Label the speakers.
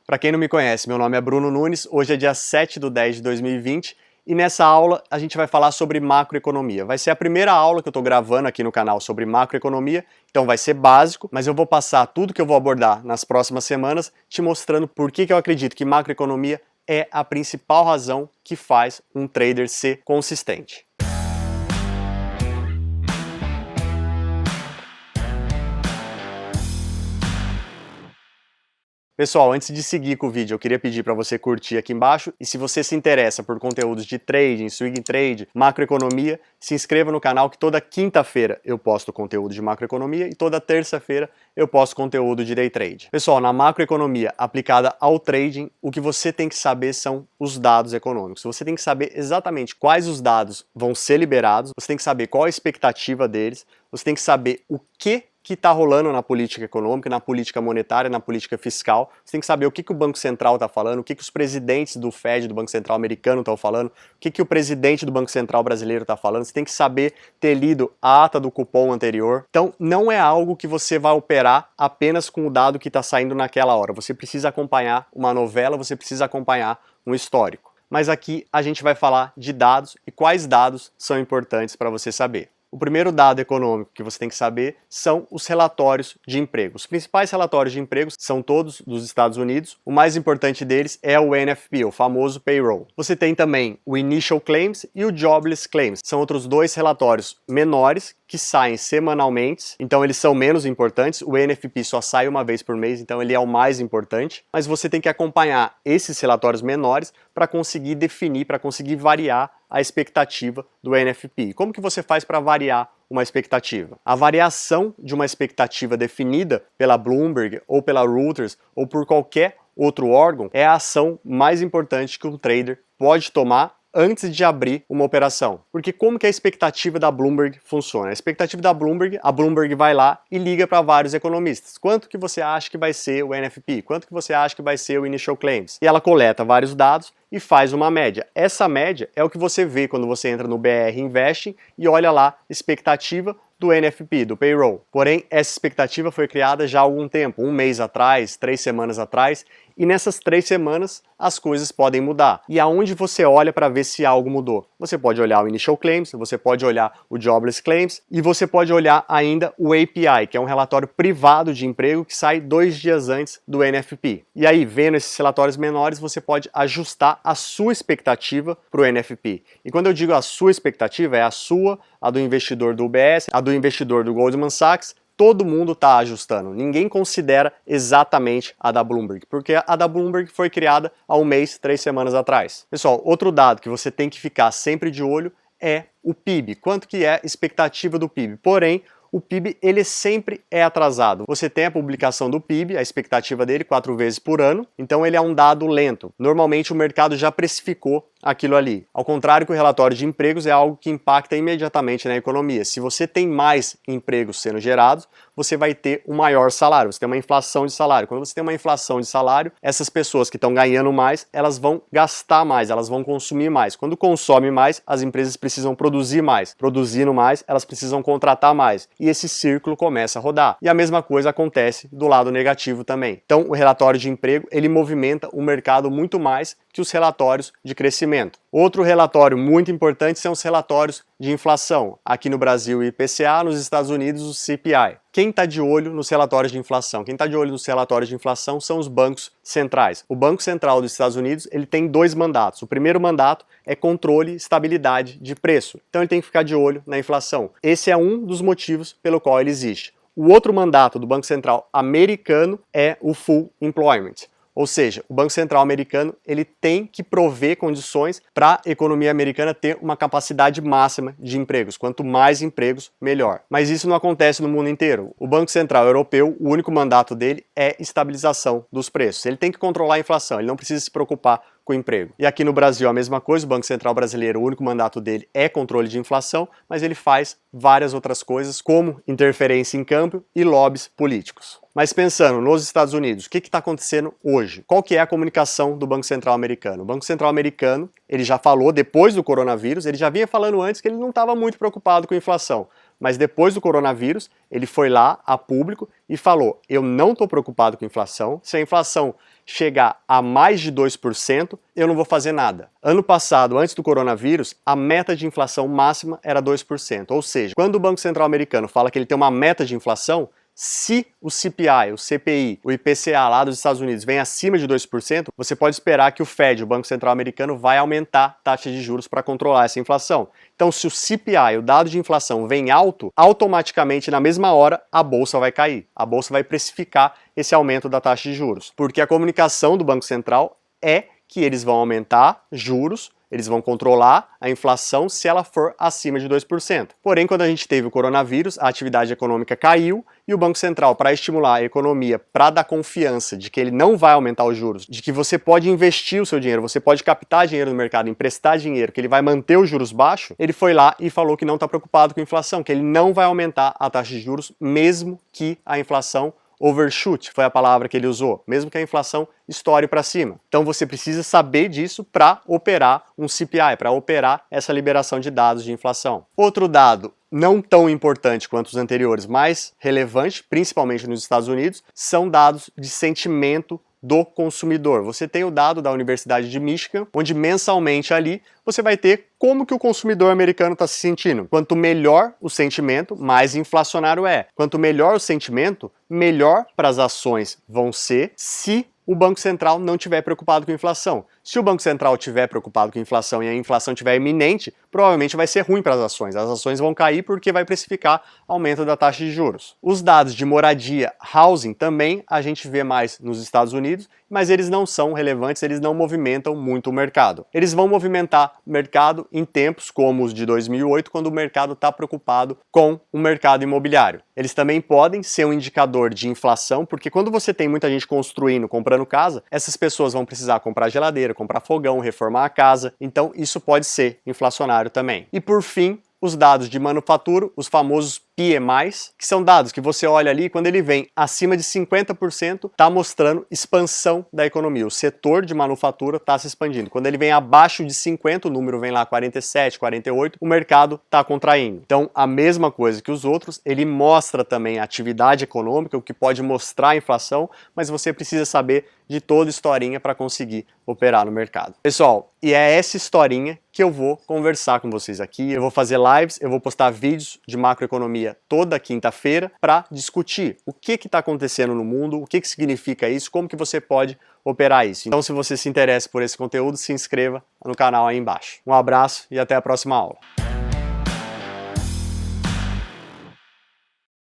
Speaker 1: Para quem não me conhece, meu nome é Bruno Nunes, hoje é dia 7/10/2020 e nessa aula a gente vai falar sobre macroeconomia. Vai ser a primeira aula que eu estou gravando aqui no canal sobre macroeconomia, então vai ser básico, mas eu vou passar tudo que eu vou abordar nas próximas semanas te mostrando por que eu acredito que macroeconomia é a principal razão que faz um trader ser consistente. Pessoal, antes de seguir com o vídeo, eu queria pedir para você curtir aqui embaixo e se você se interessa por conteúdos de trading, swing trade, macroeconomia, se inscreva no canal que toda quinta-feira eu posto conteúdo de macroeconomia e toda terça-feira eu posto conteúdo de day trade. Pessoal, na macroeconomia aplicada ao trading, o que você tem que saber são os dados econômicos. Você tem que saber exatamente quais os dados vão ser liberados, você tem que saber qual a expectativa deles, você tem que saber o que está rolando na política econômica, na política monetária, na política fiscal. Você tem que saber o que o Banco Central está falando, o que os presidentes do Fed, do Banco Central americano estão falando, o que o presidente do Banco Central brasileiro está falando. Você tem que saber ter lido a ata do cupom anterior. Então, não é algo que você vai operar apenas com o dado que está saindo naquela hora. Você precisa acompanhar uma novela, você precisa acompanhar um histórico. Mas aqui a gente vai falar de dados e quais dados são importantes para você saber. O primeiro dado econômico que você tem que saber são os relatórios de emprego. Os principais relatórios de emprego são todos dos Estados Unidos. O mais importante deles é o NFP, o famoso payroll. Você tem também o Initial Claims e o Jobless Claims. São outros dois relatórios menores que saem semanalmente, então eles são menos importantes. O NFP só sai uma vez por mês, então ele é o mais importante. Mas você tem que acompanhar esses relatórios menores para conseguir definir, para conseguir variar a expectativa do NFP. Como que você faz para variar uma expectativa? A variação de uma expectativa definida pela Bloomberg ou pela Reuters ou por qualquer outro órgão é a ação mais importante que um trader pode tomar antes de abrir uma operação. Porque como que a expectativa da Bloomberg funciona? A expectativa da Bloomberg, a Bloomberg vai lá e liga para vários economistas. Quanto que você acha que vai ser o NFP? Quanto que você acha que vai ser o Initial Claims? E ela coleta vários dados e faz uma média. Essa média é o que você vê quando você entra no BR Investing e olha lá expectativa do NFP, do payroll. Porém, essa expectativa foi criada já há algum tempo, um mês atrás, 3 semanas atrás, e nessas 3 semanas as coisas podem mudar. E aonde você olha para ver se algo mudou? Você pode olhar o Initial Claims, você pode olhar o Jobless Claims e você pode olhar ainda o API, que é um relatório privado de emprego que sai 2 dias antes do NFP. E aí, vendo esses relatórios menores, você pode ajustar a sua expectativa para o NFP. E quando eu digo a sua expectativa, é a sua, a do investidor do UBS, a do investidor do Goldman Sachs. Todo mundo está ajustando, ninguém considera exatamente a da Bloomberg, porque a da Bloomberg foi criada há um mês, 3 semanas atrás. Pessoal, outro dado que você tem que ficar sempre de olho é o PIB, quanto que é a expectativa do PIB. Porém, o PIB ele sempre é atrasado. Você tem a publicação do PIB, a expectativa dele 4 vezes por ano, então ele é um dado lento. Normalmente o mercado já precificou aquilo ali. Ao contrário que o relatório de empregos é algo que impacta imediatamente na economia. Se você tem mais empregos sendo gerados, você vai ter um maior salário, você tem uma inflação de salário. Quando você tem uma inflação de salário, essas pessoas que estão ganhando mais, elas vão gastar mais, elas vão consumir mais. Quando consome mais, as empresas precisam produzir mais. Produzindo mais, elas precisam contratar mais. E esse círculo começa a rodar. E a mesma coisa acontece do lado negativo também. Então, o relatório de emprego, ele movimenta o mercado muito mais que os relatórios de crescimento. Outro relatório muito importante são os relatórios de inflação. Aqui no Brasil, o IPCA, nos Estados Unidos, o CPI. Quem está de olho nos relatórios de inflação? Quem está de olho nos relatórios de inflação são os bancos centrais. O Banco Central dos Estados Unidos ele tem 2 mandatos. O primeiro mandato é controle e estabilidade de preço. Então ele tem que ficar de olho na inflação. Esse é um dos motivos pelo qual ele existe. O outro mandato do Banco Central americano é o Full Employment. Ou seja, o Banco Central americano ele tem que prover condições para a economia americana ter uma capacidade máxima de empregos. Quanto mais empregos, melhor. Mas isso não acontece no mundo inteiro. O Banco Central Europeu, o único mandato dele é estabilização dos preços. Ele tem que controlar a inflação, ele não precisa se preocupar com o emprego. E aqui no Brasil a mesma coisa, o Banco Central brasileiro, o único mandato dele é controle de inflação, mas ele faz várias outras coisas, como interferência em campo e lobbies políticos. Mas pensando nos Estados Unidos, o que está acontecendo hoje? Qual que é a comunicação do Banco Central americano? O Banco Central americano, ele já falou depois do coronavírus, ele já vinha falando antes que ele não estava muito preocupado com a inflação. Mas depois do coronavírus, ele foi lá a público e falou: eu não estou preocupado com a inflação. Se a inflação chegar a mais de 2%, eu não vou fazer nada. Ano passado, antes do coronavírus, a meta de inflação máxima era 2%. Ou seja, quando o Banco Central americano fala que ele tem uma meta de inflação, se o CPI, o CPI, o IPCA lá dos Estados Unidos vem acima de 2%, você pode esperar que o Fed, o Banco Central americano, vai aumentar a taxa de juros para controlar essa inflação. Então, se o CPI, o dado de inflação, vem alto, automaticamente, na mesma hora, a bolsa vai cair. A bolsa vai precificar esse aumento da taxa de juros. Porque a comunicação do Banco Central é que eles vão aumentar juros, eles vão controlar a inflação se ela for acima de 2%. Porém, quando a gente teve o coronavírus, a atividade econômica caiu e o Banco Central, para estimular a economia, para dar confiança de que ele não vai aumentar os juros, de que você pode investir o seu dinheiro, você pode captar dinheiro no mercado, emprestar dinheiro, que ele vai manter os juros baixos, ele foi lá e falou que não está preocupado com a inflação, que ele não vai aumentar a taxa de juros, mesmo que a inflação overshoot, foi a palavra que ele usou, mesmo que a inflação estoure para cima. Então você precisa saber disso para operar um CPI, para operar essa liberação de dados de inflação. Outro dado não tão importante quanto os anteriores, mas relevante, principalmente nos Estados Unidos, são dados de sentimento do consumidor. Você tem o dado da Universidade de Michigan, onde mensalmente ali você vai ter como que o consumidor americano está se sentindo. Quanto melhor o sentimento, mais inflacionário é. Quanto melhor o sentimento, melhor para as ações vão ser se o Banco Central não estiver preocupado com a inflação. Se o Banco Central estiver preocupado com a inflação e a inflação estiver iminente, provavelmente vai ser ruim para as ações. As ações vão cair porque vai precificar aumento da taxa de juros. Os dados de moradia, housing, também a gente vê mais nos Estados Unidos, mas eles não são relevantes, eles não movimentam muito o mercado. Eles vão movimentar o mercado em tempos como os de 2008, quando o mercado está preocupado com o mercado imobiliário. Eles também podem ser um indicador de inflação, porque quando você tem muita gente construindo, comprando casa, essas pessoas vão precisar comprar geladeira, comprar fogão, reformar a casa, então isso pode ser inflacionário também. E por fim, os dados de manufatura, os famosos PMIs, que são dados que você olha ali, quando ele vem acima de 50%, está mostrando expansão da economia. O setor de manufatura está se expandindo. Quando ele vem abaixo de 50, o número vem lá 47, 48, o mercado está contraindo. Então, a mesma coisa que os outros, ele mostra também a atividade econômica, o que pode mostrar a inflação, mas você precisa saber de toda a historinha para conseguir operar no mercado. Pessoal, e é essa historinha que eu vou conversar com vocês aqui. Eu vou fazer lives, eu vou postar vídeos de macroeconomia toda quinta-feira para discutir o que está acontecendo no mundo, o que significa isso, como que você pode operar isso. Então, se você se interessa por esse conteúdo, se inscreva no canal aí embaixo. Um abraço e até a próxima aula.